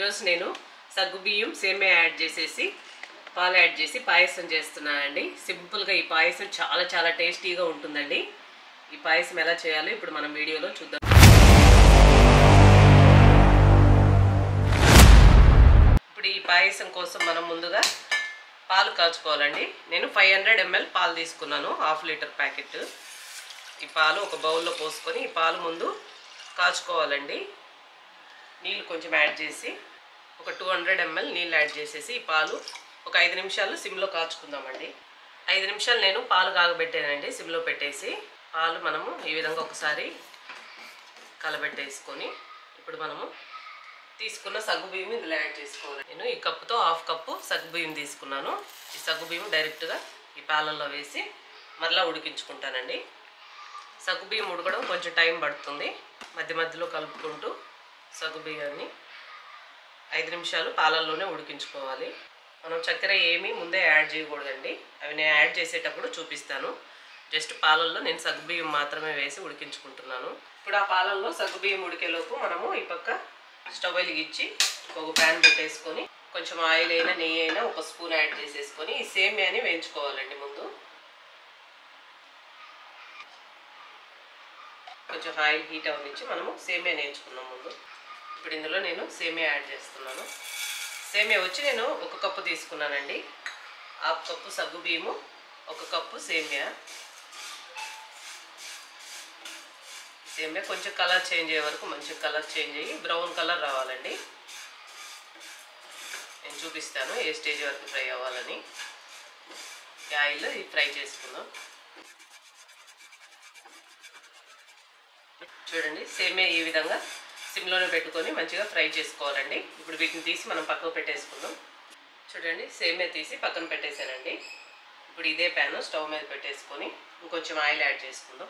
ఈరోజు నేను సగ్గుబియ్యం సేమియా యాడ్ చేసేసి పాలు యాడ్ చేసి పాయసం చేస్తున్నానండి. సింపుల్గా ఈ పాయసం చాలా చాలా టేస్టీగా ఉంటుందండి. ఈ పాయసం ఎలా చేయాలో ఇప్పుడు మనం వీడియోలో చూద్దాం. ఇప్పుడు ఈ పాయసం కోసం మనం ముందుగా పాలు కాచుకోవాలండి. నేను 500 ml పాలు తీసుకున్నాను, హాఫ్ లీటర్ ప్యాకెట్. ఈ పాలు ఒక బౌల్లో పోసుకొని ఈ పాలు ముందు కాచుకోవాలండి. నీళ్ళు కొంచెం యాడ్ చేసి ఒక 200 ml నీళ్ళు యాడ్ చేసేసి ఈ పాలు ఒక 5 నిమిషాలు సిమ్లో కాచుకుందామండి. 5 నిమిషాలు నేను పాలు కాగబెట్టానండి సిమ్లో పెట్టేసి. పాలు మనము ఈ విధంగా ఒకసారి కలబెట్టేసుకొని ఇప్పుడు మనము తీసుకున్న సగ్గుబియ్యం ఇందులో యాడ్ చేసుకోవాలి. నేను ఈ కప్పుతో హాఫ్ కప్పు సగ్గుబియ్యం తీసుకున్నాను. ఈ సగ్గుబియ్యం డైరెక్ట్గా ఈ పాలల్లో వేసి మరలా ఉడికించుకుంటానండి. సగ్గుబియ్యం ఉడకడం కొంచెం టైం పడుతుంది. మధ్య మధ్యలో కలుపుకుంటూ సగ్గుబియ్యాన్ని 5 నిమిషాలు పాలల్లోనే ఉడికించుకోవాలి. మనం చక్కెర ఏమీ ముందే యాడ్ చేయకూడదండి. అవి నేను యాడ్ చేసేటప్పుడు చూపిస్తాను. జస్ట్ పాలల్లో నేను సగ్గుబియ్యం మాత్రమే వేసి ఉడికించుకుంటున్నాను. ఇప్పుడు ఆ పాలల్లో సగ్గుబియ్యం ఉడికేలోపు మనము ఈ పక్క స్టవ్ వెలిగించి ఒక ప్యాన్ పెట్టేసుకొని కొంచెం ఆయిల్ అయినా నెయ్యి అయినా ఒక స్పూన్ యాడ్ చేసేసుకొని ఈ సేమియాని వేయించుకోవాలండి. ముందు కొంచెం ఆయిల్ హీట్ అవ్వనిచ్చి మనము సేమియా వేయించుకున్నాం ముందు. ఇప్పుడు ఇందులో నేను సేమియా యాడ్ చేస్తున్నాను. సేమియా వచ్చి నేను 1 కప్పు తీసుకున్నానండి. హాఫ్ కప్పు సగ్గుబియ్యము, 1 కప్పు సేమియా. సేమియా కొంచెం కలర్ చేంజ్ అయ్యే వరకు మంచి కలర్ చేంజ్ అయ్యి బ్రౌన్ కలర్ రావాలండి. నేను చూపిస్తాను ఏ స్టేజ్ వరకు ఫ్రై అవ్వాలని. ఆయిల్లో ఇది ఫ్రై చేసుకుందాం. చూడండి, సేమియా ఈ విధంగా సిమ్లోనే పెట్టుకొని మంచిగా ఫ్రై చేసుకోవాలండి. ఇప్పుడు వీటిని తీసి మనం పక్కకు పెట్టేసుకుందాం. చూడండి, సేమియా తీసి పక్కన పెట్టేశానండి. ఇప్పుడు ఇదే ప్యాన్ స్టవ్ మీద పెట్టేసుకొని ఇంకొంచెం ఆయిల్ యాడ్ చేసుకుందాం.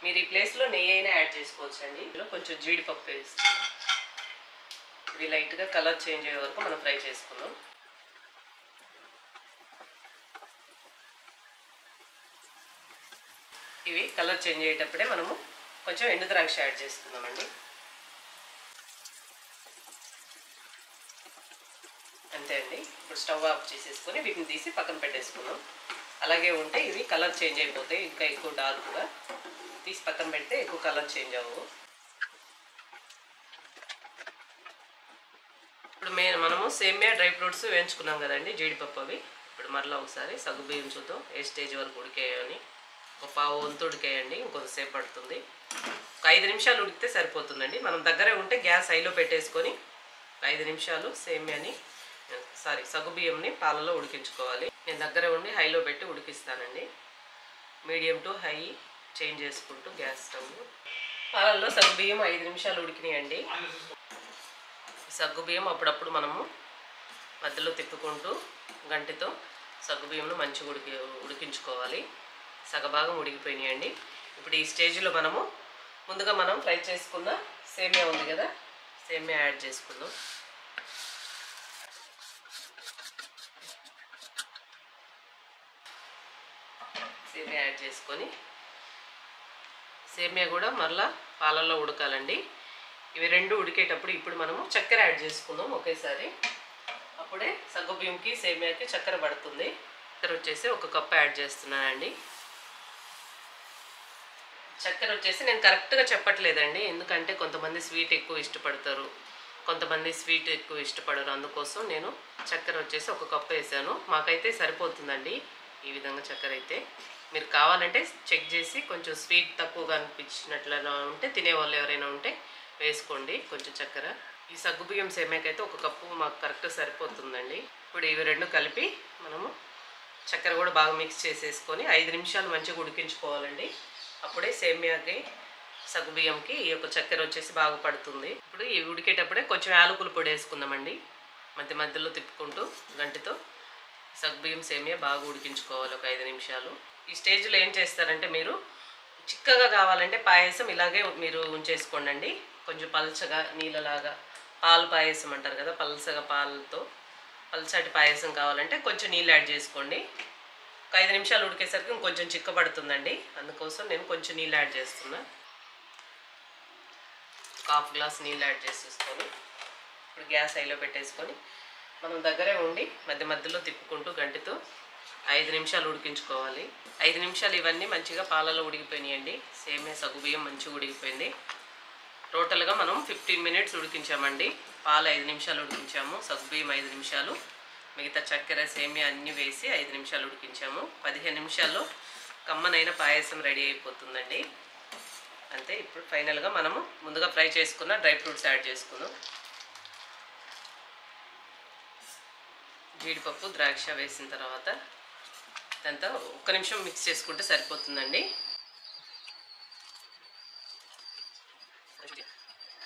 మీరు ఈ ప్లేస్లో నెయ్యి అయినా యాడ్ చేసుకోవచ్చండి. ఇందులో కొంచెం జీడిపప్పు వేసుకుందాం. ఇది లైట్గా కలర్ చేంజ్ అయ్యే వరకు మనం ఫ్రై చేసుకుందాం. ఇవి కలర్ చేంజ్ అయ్యేటప్పుడే మనము కొంచెం ఎండు ద్రాక్ష యాడ్ చేసుకుందామండి. అంతే అండి. ఇప్పుడు స్టవ్ ఆఫ్ చేసేసుకొని వీటిని తీసి పక్కన పెట్టేసుకుందాం. అలాగే ఉంటే ఇవి కలర్ చేంజ్ అయిపోతాయి, ఇంకా ఎక్కువ డార్క్గా. తీసి పక్కన పెడితే ఎక్కువ కలర్ చేంజ్ అవ్వవు. ఇప్పుడు మనము సేమియా డ్రై ఫ్రూట్స్ వేయించుకున్నాం కదండి, జీడిపప్పు అవి. ఇప్పుడు మరలా ఒకసారి సగ్గుబియ్యం చూద్దాం ఏ స్టేజ్ వరకు ఉడికాయని. ఒక పావు వంతు ఉడికేయండి, ఇంకొంతసేపు పడుతుంది. ఒక 5 నిమిషాలు ఉడికితే సరిపోతుందండి. మనం దగ్గరే ఉంటే గ్యాస్ హైలో పెట్టేసుకొని 5 నిమిషాలు సగ్గుబియ్యంని పాలలో ఉడికించుకోవాలి. నేను దగ్గర ఉండి హైలో పెట్టి ఉడికిస్తానండి. మీడియం టు హై చేంజ్ చేసుకుంటూ గ్యాస్ స్టవ్. పాలల్లో సగ్గుబియ్యం 5 నిమిషాలు ఉడికినాయండి. సగ్గుబియ్యం అప్పుడప్పుడు మనము మధ్యలో తిప్పుకుంటూ గంటితో సగ్గుబియ్యంను మంచిగా ఉడికించుకోవాలి. సగభాగం ఉడికిపోయినాయండి. ఇప్పుడు ఈ స్టేజ్లో మనము ముందుగా మనం ఫ్రై చేసుకున్న సేమియా ఉంది కదా, సేమియా యాడ్ చేసుకుందాం. సేమియా యాడ్ చేసుకొని సేమియా కూడా మరలా పాలల్లో ఉడకాలండి. ఇవి రెండు ఉడికేటప్పుడు ఇప్పుడు మనము చక్కెర యాడ్ చేసుకుందాం ఒకేసారి. అప్పుడే సగ్గుబియ్యంకి సేమియాకి చక్కెర పడుతుంది. చక్కెర వచ్చేసి 1 కప్పు యాడ్ చేస్తున్నానండి. చక్కెర వచ్చేసి నేను కరెక్ట్గా చెప్పట్లేదండి, ఎందుకంటే కొంతమంది స్వీట్ ఎక్కువ ఇష్టపడతారు, కొంతమంది స్వీట్ ఎక్కువ ఇష్టపడరు. అందుకోసం నేను చక్కెర వచ్చేసి 1 కప్పు వేసాను. మాకైతే సరిపోతుందండి ఈ విధంగా చక్కెర అయితే. మీరు కావాలంటే చెక్ చేసి కొంచెం స్వీట్ తక్కువగా అనిపించినట్లుగా ఉంటే, తినేవాళ్ళు ఎవరైనా ఉంటే వేసుకోండి కొంచెం చక్కెర. ఈ సగ్గుబియ్యం సేమియాకైతే 1 కప్పు మాకు కరెక్ట్గా సరిపోతుందండి. ఇప్పుడు ఇవి రెండు కలిపి మనము చక్కెర కూడా బాగా మిక్స్ చేసేసుకొని 5 నిమిషాలు మంచిగా ఉడికించుకోవాలండి. అప్పుడే సేమియాకి సగ్గుబియ్యంకి ఈ యొక్క చక్కెర వచ్చేసి బాగా పడుతుంది. ఇప్పుడు ఇవి ఉడికేటప్పుడే కొంచెం యాలకుల పొడి వేసుకుందామండి. మధ్య మధ్యలో తిప్పుకుంటూ గంటితో సగ్గుబియ్యం సేమియా బాగా ఉడికించుకోవాలి ఒక 5 నిమిషాలు. ఈ స్టేజ్లో ఏం చేస్తారంటే, మీరు చిక్కగా కావాలంటే పాయసం ఇలాగే మీరు ఉంచేసుకోండి. కొంచెం పల్చగా నీళ్ళలాగా పాలు పాయసం అంటారు కదా, పల్చగా పాలతో పల్చటి పాయసం కావాలంటే కొంచెం నీళ్ళు యాడ్ చేసుకోండి. ఒక 5 నిమిషాలు ఉడికేసరికి ఇంకొంచెం చిక్కబడుతుందండి. అందుకోసం నేను కొంచెం నీళ్ళు యాడ్ చేస్తున్నా. హాఫ్ గ్లాస్ నీళ్ళు యాడ్ చేసేసుకొని ఇప్పుడు గ్యాస్ హైలో పెట్టేసుకొని మనం దగ్గరే ఉండి మధ్య మధ్యలో తిప్పుకుంటూ గంటితో 5 నిమిషాలు ఉడికించుకోవాలి. 5 నిమిషాలు ఇవన్నీ మంచిగా పాలలో ఉడికిపోయినాయండి. సేమే సగ్గుబియ్యం మంచిగా ఉడికిపోయింది. టోటల్గా మనం 15 మినిట్స్ ఉడికించామండి. పాలు 5 నిమిషాలు ఉడికించాము, సగ్గుబియ్యం 5 నిమిషాలు, మిగతా చక్కెర సేమియా అన్నీ వేసి 5 నిమిషాలు ఉడికించాము. 15 నిమిషాల్లో కమ్మనైన పాయసం రెడీ అయిపోతుందండి. అంతే. ఇప్పుడు ఫైనల్గా మనము ముందుగా ఫ్రై చేసుకున్న డ్రై ఫ్రూట్స్ యాడ్ చేసుకుందాం. జీడిపప్పు, ద్రాక్ష వేసిన తర్వాత ఇదంతా 1 నిమిషం మిక్స్ చేసుకుంటే సరిపోతుందండి.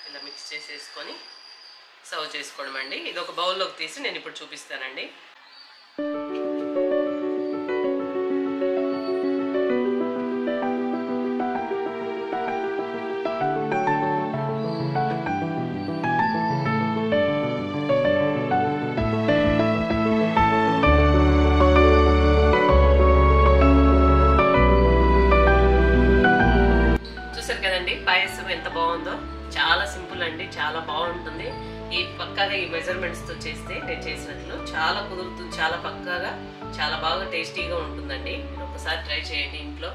ఇలా మిక్స్ చేసేసుకొని సర్వ్ చేసుకోవడం అండి. ఇది ఒక బౌల్లోకి తీసి నేను ఇప్పుడు చూపిస్తానండి. చూసారు కదండి పాయసం ఎంత బాగుందో. చాలా సింపుల్ అండి, చాలా బాగుంటుంది. ఈ పక్కాగా ఈ మెజర్మెంట్స్తో చేస్తే నేను చేసినట్లు చాలా కుదురుతుంది, చాలా పక్కాగా, చాలా బాగా టేస్టీగా ఉంటుందండి. మీరు ఒకసారి ట్రై చేయండి ఇంట్లో,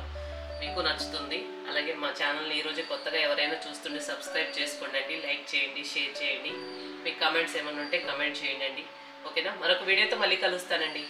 మీకు నచ్చుతుంది. అలాగే మా ఛానల్ని ఈరోజే కొత్తగా ఎవరైనా చూస్తుంటే సబ్స్క్రైబ్ చేసుకోండి, లైక్ చేయండి, షేర్ చేయండి. మీకు కామెంట్స్ ఏమైనా ఉంటే కామెంట్ చేయండి. ఓకేనా? మరొక వీడియోతో మళ్ళీ కలుస్తానండి.